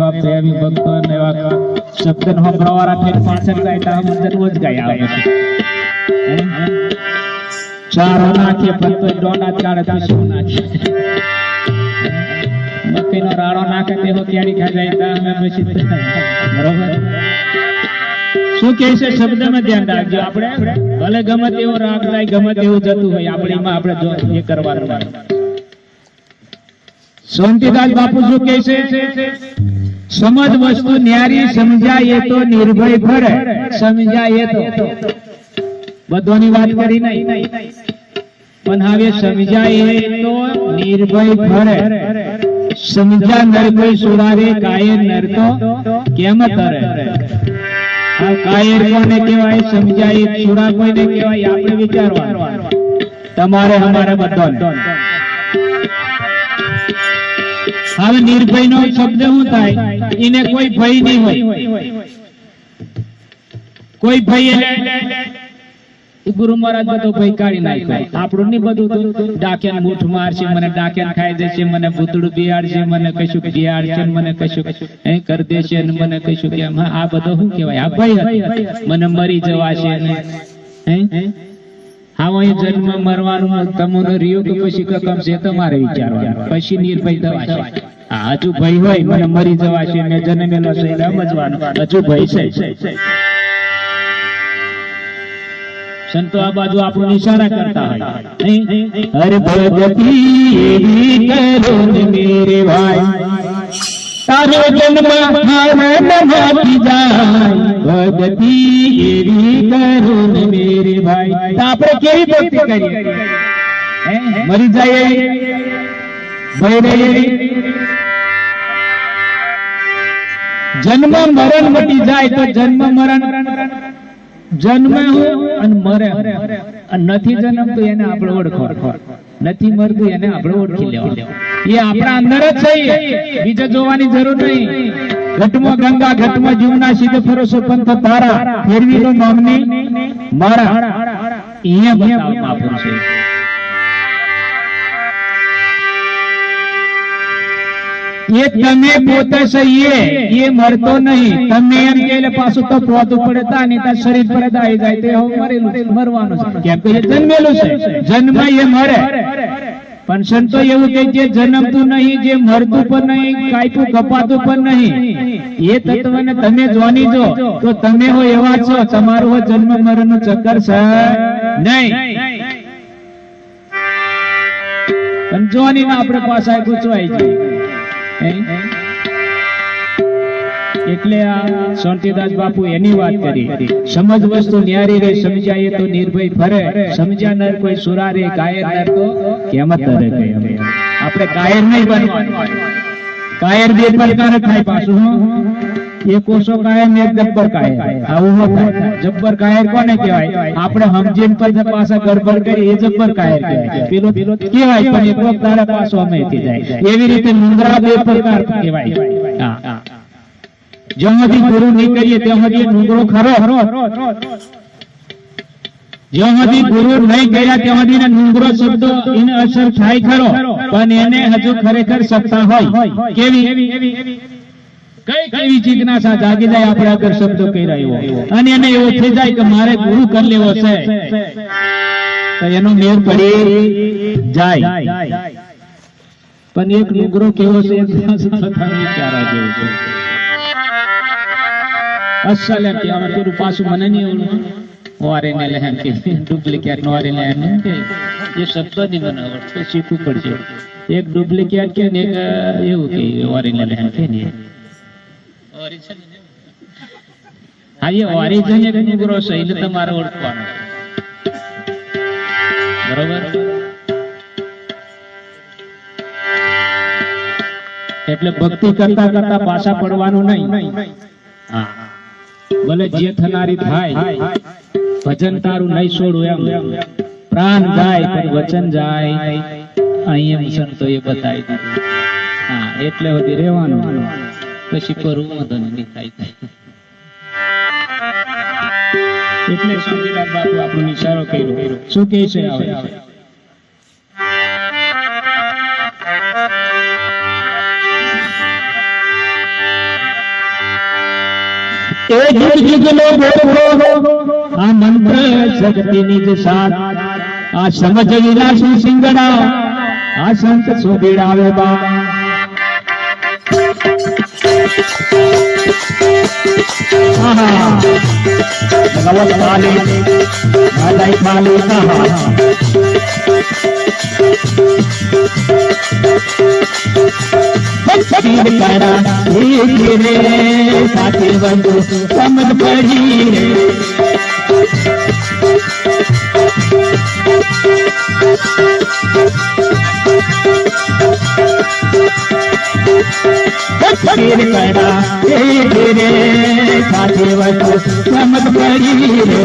એવા પ્રેમી ભક્તો ને એવા શબ્દ સાંભળવાળા ફેર પાછળ જાય તો આમ દરરોજ ગાય આવે છે ચારો નાખીએ પણ તો ડોડા ચાળે તો શું નાખીએ મકઈનો રાડો નાખે તેવો ક્યારી ખા જાય તો અમે પછી બરોબર શું કહે છે શબ્દમાં ધ્યાન રાખજો આપણે ભલે ગમે તેવો રાગ જાય ગમે તેવું જતું હોય આપણીમાં આપણે જો એ કરવાનું શાંતિદાસ બાપુ શું કહે છે સમજ વસ્તુ ન્યારી સમજાય તો નિર્ભય ફરે સમજાય તો બધોની વાત કરી નહીં પણ હવે સમજાય તો નિર્ભય ફરે સમજા નર કોઈ સુરારે કાયર નર તો કેમ તરે આ કાયર કોને કહેવાય સમજાય સુરા કોને કહેવાય આપણે વિચારવાનું તમારે અમારે બધાને હવે નિર્ભય નો શબ્દ શું થાય એને કોઈ ભય નહીં હોય કોઈ ભય ગુરુ મહારાજ બધો ભય કાઢી નાખ્યો આપણું નહીં બધું ડાક્યાન મૂઠ મારશે મને ડાક્યાન ખાઈ જશે મને ભૂતડું બિયાડશે મને કશું બિયાડશે મને કશું કરી દેશે મને કશું કે આ બધો શું કહેવાય આ ભય મને મરી જવાશે હા અહીં જન્મ મરવાનું તમોનો રહ્યો કે પછી કકમ છે તમારે વિચારવાનું પછી નિર્ભય થવાશે આ હજુ ભય હોય મને મરી જવાશે મેં જન્મેલો છે સમજવાનું હજુ ભય છે સંતો આ બાજુ આપણું ઇશારા કરતા હોય હરે ભગતી એવી કરો ને મેરે ભાઈ તારો જન્મ હારમાંથી જાય ભગતી એવી કરો ને મેરે ભાઈ આપણે કેવી ભક્તિ કરીએ મરી જાય ભય રહી જન્મ મરણ મટી જાય તો જન્મ મરણ જન્મ અને મરે અને નથી જન્મ તો એને આપણે ઓળખો નથી મરતું એને આપણે ઓળખી લેવા એ આપણા અંદર જ છે બીજે જોવાની જરૂર નહીં ઘટમાં ગંગા ઘટમાં જમના સીધે ફરોસો પંથ તારા ફેરવી લો નામની મારા અહીંયા બતાવ મહાપુરુષે ये तमे पोते से ये मरतो नहीं तमे एम के पासो तो पोतू પડતા નહીં તો શરીર પર દાઈ જાય તે હવે મરેલું મરવાનું છે કેમ કે જન્મેલું છે જન્મ એ મરે પણ સંતો એવું કહે છે જન્મતું નહીં જે મરતું પણ નહીં કાયપું કપાતું પણ નહીં એ તત્વને તમે જોની જો તો તમે હો એવા છો તમારું હો જન્મ મરણનું ચક્કર છે નહીં પણ જોની ના આપણે પાછા ગુચવાઈ જાય એટલે આ શાંતિદાસ બાપુ એની વાત કરી સમજ વસ્તુ ન્યારી રે સમજાય તો નિર્ભય ફરે સમજા નર કોઈ સુરા રે કાયર નર તો કેમ તરે ગયે આપણે કાયર નહીં બનવાનું કાયર બે પ્રકાર થાય પાછું એક ઓછો કાયર ને એક જબ્બર કાયર આવું થાય જબ્બર કાયર કોને કહેવાય આપણે સમજીને પછી પાછા ગડબડ કરી એ જબ્બર કાયર કહેવાય પેલો કહેવાય પણ એક વખત તારા પાછો અમે થઈ જાય એવી રીતે મુંદ્રા બે પ્રકાર કહેવાય હા જ્યાં સુધી ગુરુ નહીં કરીએ ત્યાં સુધી નુંગરો ખરો જ્યાં સુધી ગુરુ નહીં કર્યા ત્યાં સુધી નુંગરો શબ્દ એને અસર થાય ખરો પણ એને હજુ ખરેખર સત્તા હોય કેવી કઈ કેવી જિજ્ઞાસા જાગી જાય આપણે આગળ શબ્દો કહી રહ્યો અને એને એવો થઈ જાય કે મારે ગુરુ કરી લેવો છે તો એનો મેળ પડી જાય પણ એક નુંગરો કેવો છે વિચારા જેવું છે અસલ એમ કે હવે પેલું પાછું મને નહીં ઓળખું વારે ને લહેન કે ડુપ્લિકેટ નો વારે લહેન કે એ શબ્દ નહીં મને આવડતો શીખવું પડશે એક ડુપ્લિકેટ કે ને એક એવું કે વારે ને લહેન કે ને હા એ ઓરિજિન એક નુંગરો છે એટલે તમારે ઓળખવાનો બરોબર એટલે ભક્તિ કરતા કરતા પાછા પડવાનું નહીં હા ભલે જે થનારી થાય ભજન તારું નહીં છોડું એમ પ્રાણ જાય પણ વચન જાય અહીંયા સંતો એ બતાવી દીધું હા એટલે બધી રહેવાનું પછી કરવું મદન નહીં થાય એટલે શાંતિદાસ બાપુ આપણો ઇશારો કર્યો શું કહે છે આવે એ જુગ જુગનો ભોગવો આ મંત્ર શક્તિની જ સાથ આ સમજ વિલાસી સિંગડા આ સંત સુબીડાવે બા ભગવત વાલી માદાઈ ખાલી પીર કરા રે સાથે બંધુ સમજ પડી રે પીર કરા રે સાથે બંધુ સમજ પડી રે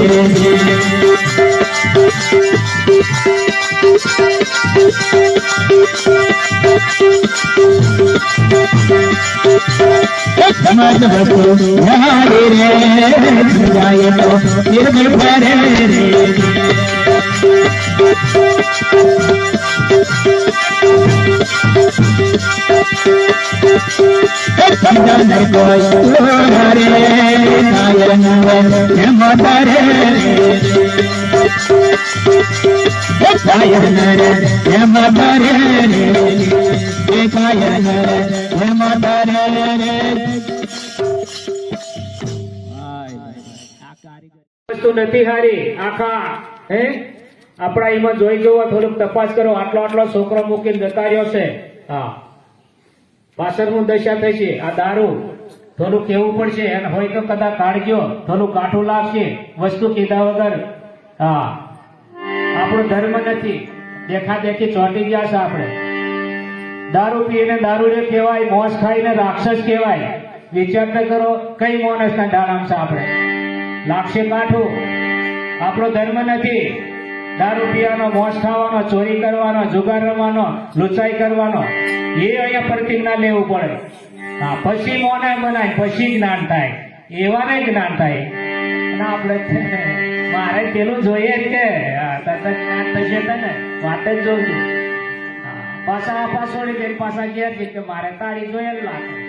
સમજ વસ્તુ રે જાય તો નિર્મળ ભરે રે સમજણ કોઈ રે નાયન એમ ભરે કાયન રે એમ ભરે રે કાયન રે એમ ભરે રે વસ્તુ નથી હારી આખા હે આપણા એમાં જોઈ ગયો થોડુંક તપાસ કરો આટલો આટલો છોકરો મૂકીને જતા રહ્યો છે હા પાછળનું દશા થશે આ દારૂ થોડું કેવું પડશે અને હોય તો કદાચ કાઢજો થોડું કાઠું લાગશે વસ્તુ કીધા વગર હા આપણો ધર્મ નથી દેખા દેખી ચોંટી ગયા છે આપણે દારૂ પીને દારૂ કહેવાય મોજ ખાઈને રાક્ષસ કહેવાય વિચાર ન કરો કઈ માણસના ડાળામ છે આપણે લાગશે કાઠું આપણો ધર્મ નથી દારૂ પીવાનો મોજ ખાવાનો ચોરી કરવાનો જુગાર રમવાનો લુચાઈ કરવાનો એ અહીંયા પ્રતિજ્ઞા લેવું પડે હા પછી મોને બનાય પછી જ્ઞાન થાય એવાને જ્ઞાન થાય અને આપણે મારે પેલું જોઈએ જ કે તરત જ્ઞાન થશે તને વાત જ જોઉં છું પાછા પાછોડી દે પાછા ગયા છે કે મારે તારી જોયેલ લાગે